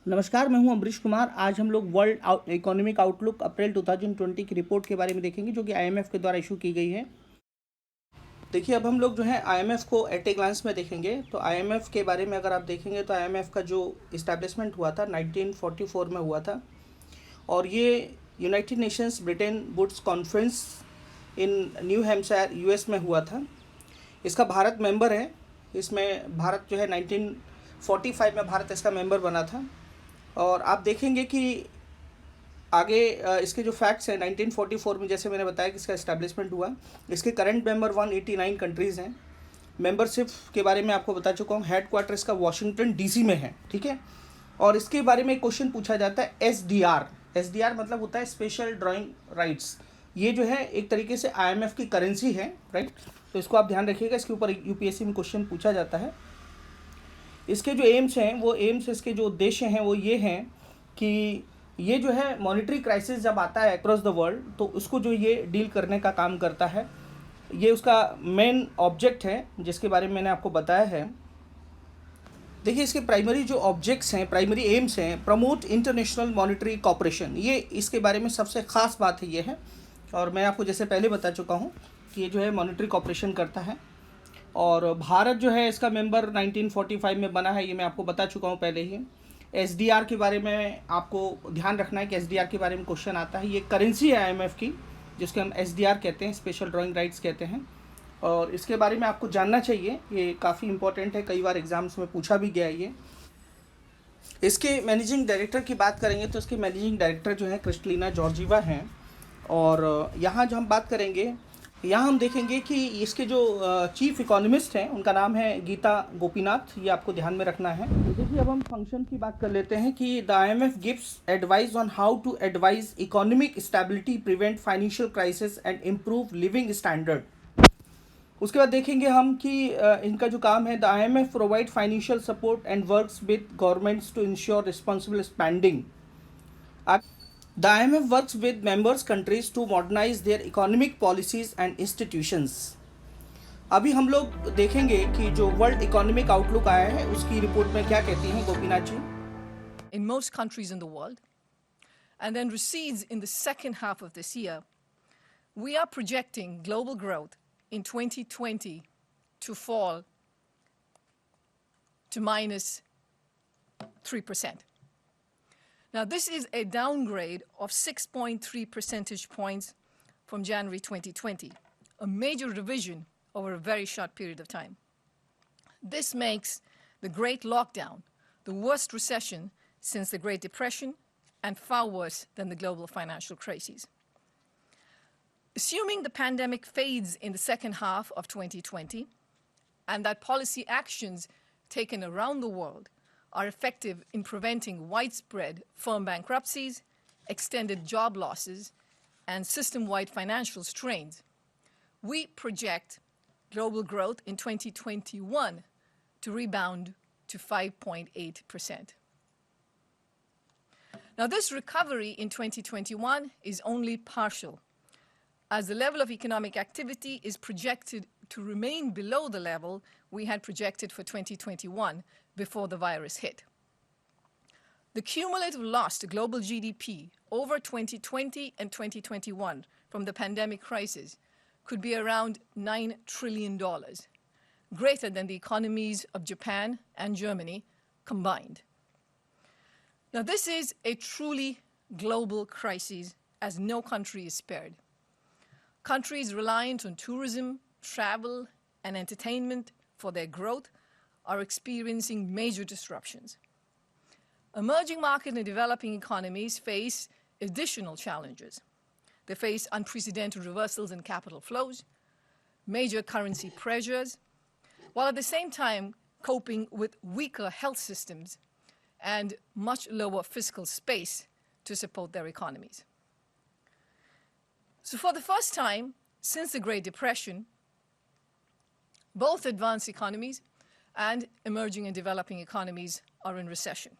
नमस्कार, मैं हूं अमरीश कुमार। आज हम लोग वर्ल्ड इकोनॉमिक आउटलुक अप्रैल 2020 की रिपोर्ट के बारे में देखेंगे, जो कि आईएमएफ के द्वारा इशू की गई है। देखिए, अब हम लोग जो है आईएमएफ को एट ए ग्लांस में देखेंगे। तो आईएमएफ के बारे में अगर आप देखेंगे तो आईएमएफ का जो इस्टेब्लिशमेंट हुआ था 1944 में हुआ था, और ये United Nations Bretton Woods conference in New Hampshire US में हुआ था। इसका भारत मेंबर है। इसमें भारत जो है 1945 में भारत इसका मेंबर बना था। और आप देखेंगे कि आगे इसके जो फैक्ट्स हैं 1944 में, जैसे मैंने बताया कि इसका इस्टेब्लिशमेंट हुआ, इसके करंट मेंबर 189 कंट्रीज़ हैं। मेंबरशिप के बारे में आपको बता चुका हूँ। हेड क्वार्टर इसका वाशिंगटन डीसी में है, ठीक है। और इसके बारे में एक क्वेश्चन पूछा जाता है एसडीआर मतलब होता है स्पेशल ड्राइंग राइट्स। ये जो है एक तरीके से आईएमएफ की करेंसी है, राइट। तो इसको आप ध्यान रखिएगा, इसके ऊपर यूपीएससी में क्वेश्चन पूछा जाता है। इसके जो एम्स हैं, वो एम्स, इसके जो उद्देश्य हैं वो ये हैं कि ये जो है मॉनेटरी क्राइसिस जब आता है अक्रॉस द वर्ल्ड, तो उसको जो ये डील करने का काम करता है। ये उसका मेन ऑब्जेक्ट है, जिसके बारे में मैंने आपको बताया है। देखिए, इसके प्राइमरी जो ऑब्जेक्ट्स हैं, प्राइमरी एम्स हैं, प्रमोट इंटरनेशनल मॉनेटरी कॉपरेशन। ये इसके बारे में सबसे ख़ास बात है ये है। और मैं आपको जैसे पहले बता चुका हूँ कि ये जो है मॉनेटरी कॉपरेशन करता है। और भारत जो है इसका मेंबर 1945 में बना है, ये मैं आपको बता चुका हूँ पहले ही। एसडीआर के बारे में आपको ध्यान रखना है कि एसडीआर के बारे में क्वेश्चन आता है। ये करेंसी है आईएमएफ की, जिसके हम एसडीआर कहते हैं, स्पेशल ड्राइंग राइट्स कहते हैं। और इसके बारे में आपको जानना चाहिए, ये काफ़ी इंपॉर्टेंट है, कई बार एग्जाम्स में पूछा भी गया है ये। इसके मैनेजिंग डायरेक्टर की बात करेंगे तो इसके मैनेजिंग डायरेक्टर जो है क्रिस्टलिना जॉर्जीवा हैं। और यहाँ जो हम बात करेंगे, यहाँ हम देखेंगे कि इसके जो चीफ इकोनॉमिस्ट हैं उनका नाम है गीता गोपीनाथ। ये आपको ध्यान में रखना है। देखिए, अब हम फंक्शन की बात कर लेते हैं कि the IMF gives advice on how to advise economic stability, prevent financial crisis and improve living standard. उसके बाद देखेंगे हम कि इनका जो काम है, the IMF provide financial support and works with governments to ensure responsible spending. The IMF works with members countries to modernize their economic policies and institutions. अभी हम लोग देखेंगे कि जो वर्ल्ड इकोनॉमिक आउटलुक आया है उसकी रिपोर्ट में क्या कहती हैं Gopinath ji. In most countries in the world, and then recedes in the second half of this year, we are projecting global growth in 2020 to fall to minus 3%. Now, this is a downgrade of 6.3 percentage points from January 2020, a major revision over a very short period of time. This makes the Great Lockdown the worst recession since the Great Depression and far worse than the global financial crises. Assuming the pandemic fades in the second half of 2020 and that policy actions taken around the world are effective in preventing widespread firm bankruptcies, extended job losses, and system-wide financial strains, we project global growth in 2021 to rebound to 5.8%. Now, this recovery in 2021 is only partial, as the level of economic activity is projected to remain below the level we had projected for 2021 before the virus hit. The cumulative loss to global GDP over 2020 and 2021 from the pandemic crisis could be around $9 trillion, greater than the economies of Japan and Germany combined. Now, this is a truly global crisis, as no country is spared. Countries reliant on tourism, travel, and entertainment for their growth are experiencing major disruptions. Emerging market and developing economies face additional challenges. They face unprecedented reversals in capital flows, major currency pressures, while at the same time coping with weaker health systems and much lower fiscal space to support their economies. So for the first time since the Great Depression, both advanced economies and emerging and developing economies are in recession.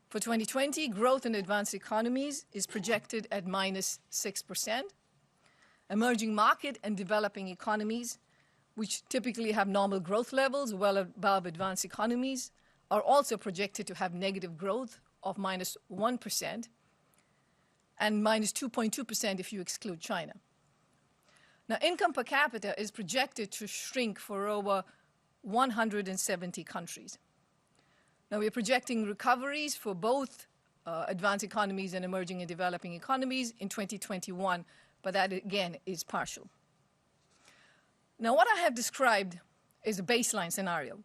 For 2020, growth in advanced economies is projected at minus 6%. Emerging market and developing economies, which typically have normal growth levels well above advanced economies, are also projected to have negative growth of -1% and -2.2% if you exclude China. Now, income per capita is projected to shrink for over 170 countries. Now, we're projecting recoveries for both advanced economies and emerging and developing economies in 2021, but that, again, is partial. Now, what I have described is a baseline scenario,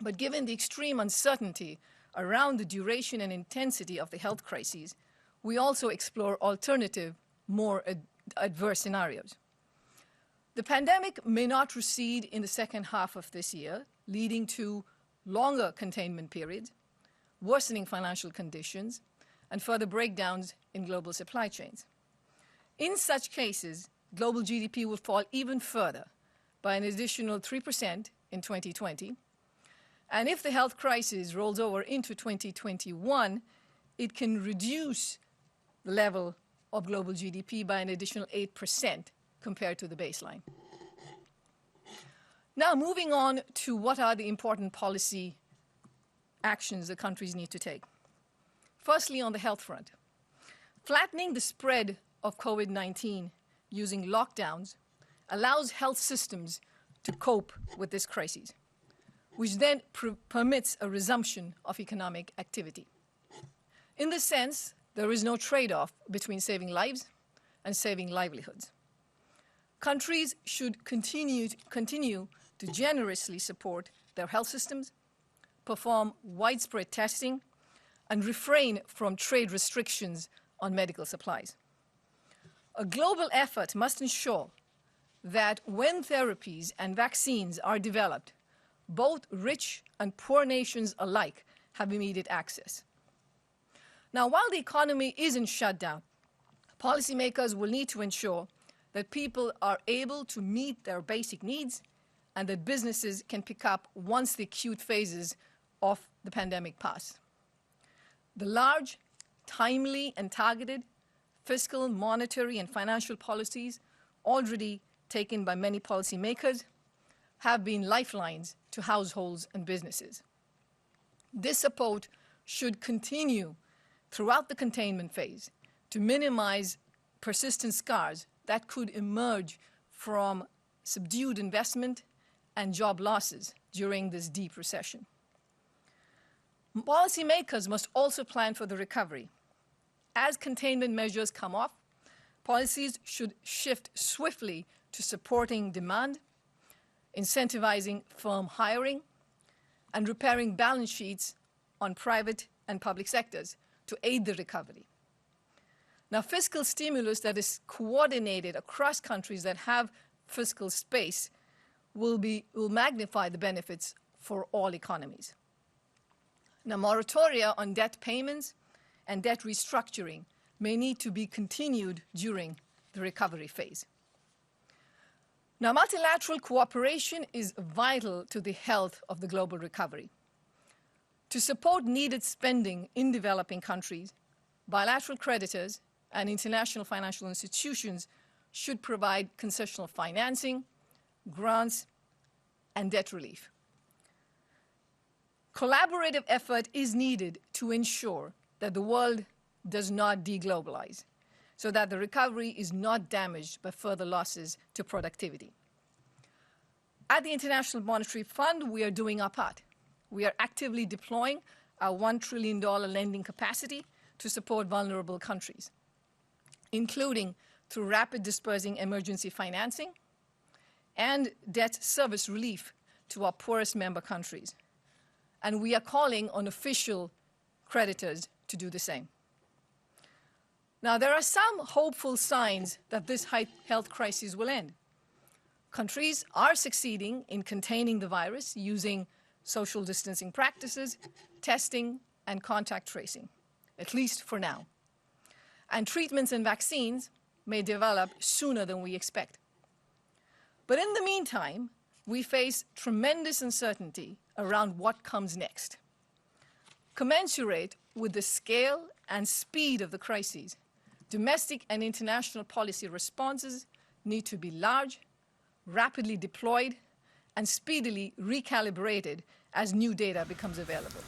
but given the extreme uncertainty around the duration and intensity of the health crises, we also explore alternative, more adverse scenarios. The pandemic may not recede in the second half of this year, leading to longer containment periods, worsening financial conditions, and further breakdowns in global supply chains. In such cases, global GDP will fall even further by an additional 3% in 2020. And if the health crisis rolls over into 2021, it can reduce the level of global GDP by an additional 8% compared to the baseline. Now, moving on to what are the important policy actions the countries need to take. Firstly, on the health front, flattening the spread of COVID-19 using lockdowns allows health systems to cope with this crisis, which then permits a resumption of economic activity. In this sense, there is no trade-off between saving lives and saving livelihoods. Countries should continue to generously support their health systems, perform widespread testing, and refrain from trade restrictions on medical supplies. A global effort must ensure that when therapies and vaccines are developed, both rich and poor nations alike have immediate access. Now, while the economy isn't shut down, policymakers will need to ensure that people are able to meet their basic needs and that businesses can pick up once the acute phases of the pandemic pass. The large, timely, and targeted fiscal, monetary, and financial policies already taken by many policymakers have been lifelines to households and businesses. This support should continue throughout the containment phase to minimize persistent scars that could emerge from subdued investment and job losses during this deep recession. Policymakers must also plan for the recovery. As containment measures come off, policies should shift swiftly to supporting demand, incentivizing firm hiring, and repairing balance sheets on private and public sectors to aid the recovery. Now, fiscal stimulus that is coordinated across countries that have fiscal space will magnify the benefits for all economies. Now, moratoria on debt payments and debt restructuring may need to be continued during the recovery phase. Now, multilateral cooperation is vital to the health of the global recovery. To support needed spending in developing countries, bilateral creditors and international financial institutions should provide concessional financing, grants, and debt relief. Collaborative effort is needed to ensure that the world does not deglobalize, so that the recovery is not damaged by further losses to productivity. At the International Monetary Fund, we are doing our part. We are actively deploying our $1 trillion lending capacity to support vulnerable countries, including through rapid dispersing emergency financing and debt service relief to our poorest member countries. And we are calling on official creditors to do the same. Now, there are some hopeful signs that this health crisis will end. Countries are succeeding in containing the virus using social distancing practices, testing, and contact tracing, at least for now. And treatments and vaccines may develop sooner than we expect. But in the meantime, we face tremendous uncertainty around what comes next. Commensurate with the scale and speed of the crises, domestic and international policy responses need to be large, rapidly deployed, and speedily recalibrated as new data becomes available.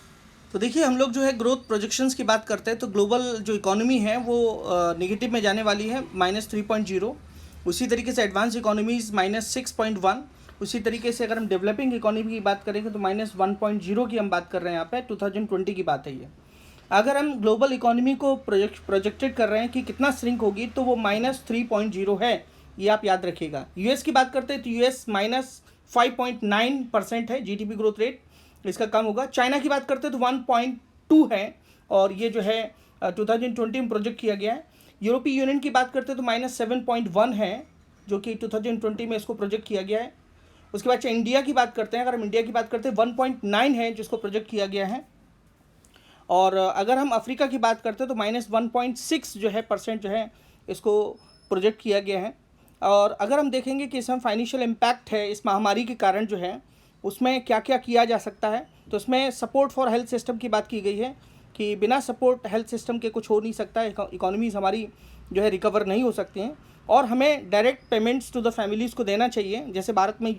तो देखिए हम लोग जो है growth projections की बात करते हैं तो ग्लोबल जो इकोनॉमी है वो नेगेटिव में जाने वाली है -3.0। उसी तरीके से एडवांस इकोनॉमीज -6.1। उसी तरीके से अगर हम डेवलपिंग इकोनॉमी की बात करेंगे तो -1.0 की हम बात कर रहे हैं। यहाँ पे 2020 की बात है ये। अगर हम ग्लोबल इकोनॉमी को प्रोजेक्टेड कर रहे हैं कि कितना श्रिंक होगी तो वो -3.0 है, ये आप याद रखिएगा। यूएस की बात करते हैं तो यूएस -5.9% है जीडीपी ग्रोथ रेट, इसका कम होगा। चाइना की बात करते हैं तो 1.2 है और ये जो है 2020 में प्रोजेक्ट किया गया है। यूरोपीय यूनियन की बात करते हैं तो -7.1 है जो कि 2020 में इसको प्रोजेक्ट किया गया है। उसके बाद इंडिया की बात करते हैं, अगर हम इंडिया की बात करते हैं 1.9 है जिसको प्रोजेक्ट किया गया है। और अगर हम अफ्रीका की बात करते हैं तो -1.6 जो है % जो है इसको प्रोजेक्ट किया गया है। और अगर हम देखेंगे कि इसमें फाइनेंशियल इम्पैक्ट है इस महामारी के कारण जो है उसमें क्या क्या किया जा सकता है, तो इसमें सपोर्ट फॉर हेल्थ सिस्टम की बात की गई है कि बिना सपोर्ट हेल्थ सिस्टम के कुछ हो नहीं सकता है, इकोनॉमीज़ हमारी जो है रिकवर नहीं हो सकती हैं। और हमें direct payments to the families को देना चाहिए, जैसे भारत में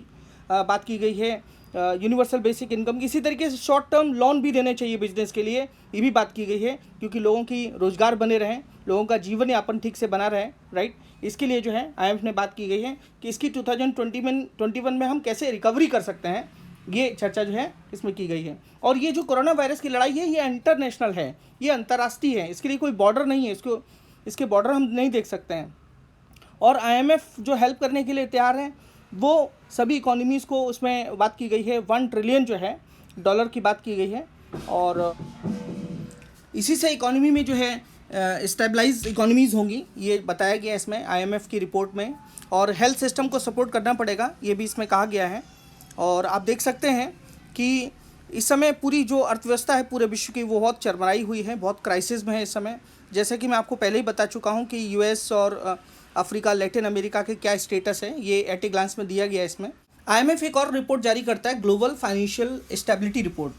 बात की गई है यूनिवर्सल बेसिक इनकम। इसी तरीके से शॉर्ट टर्म लोन भी देने चाहिए बिजनेस के लिए, ये भी बात की गई है, क्योंकि लोगों की रोज़गार बने रहें, लोगों का जीवन यापन ठीक से बना रहे, राइट। इसके लिए जो है IMF ने बात की गई है कि इसकी 2021 में हम कैसे रिकवरी कर सकते हैं, ये चर्चा जो है इसमें की गई है। और ये जो कोरोना वायरस की लड़ाई है ये इंटरनेशनल है, ये अंतर्राष्ट्रीय है, इसके लिए कोई बॉर्डर नहीं है, इसके बॉर्डर हम नहीं देख सकते हैं। और IMF जो हेल्प करने के लिए तैयार है, वो सभी इकोनॉमीज़ को उसमें बात की गई है, 1 ट्रिलियन जो है डॉलर की बात की गई है। और इसी से इकोनॉमी में जो है स्टेबलाइज इकोनॉमीज़ होंगी, ये बताया गया इसमें IMF की रिपोर्ट में। और हेल्थ सिस्टम को सपोर्ट करना पड़ेगा, ये भी इसमें कहा गया है। और आप देख सकते हैं कि इस समय पूरी जो अर्थव्यवस्था है पूरे विश्व की वो बहुत चरमराई हुई है, बहुत क्राइसिस में है इस समय। जैसे कि मैं आपको पहले ही बता चुका हूँ कि US और अफ्रीका, लैटिन अमेरिका के क्या स्टेटस है, ये एट ए ग्लांस में दिया गया है इसमें। IMF एक और रिपोर्ट जारी करता है, ग्लोबल फाइनेंशियल स्टेबिलिटी रिपोर्ट।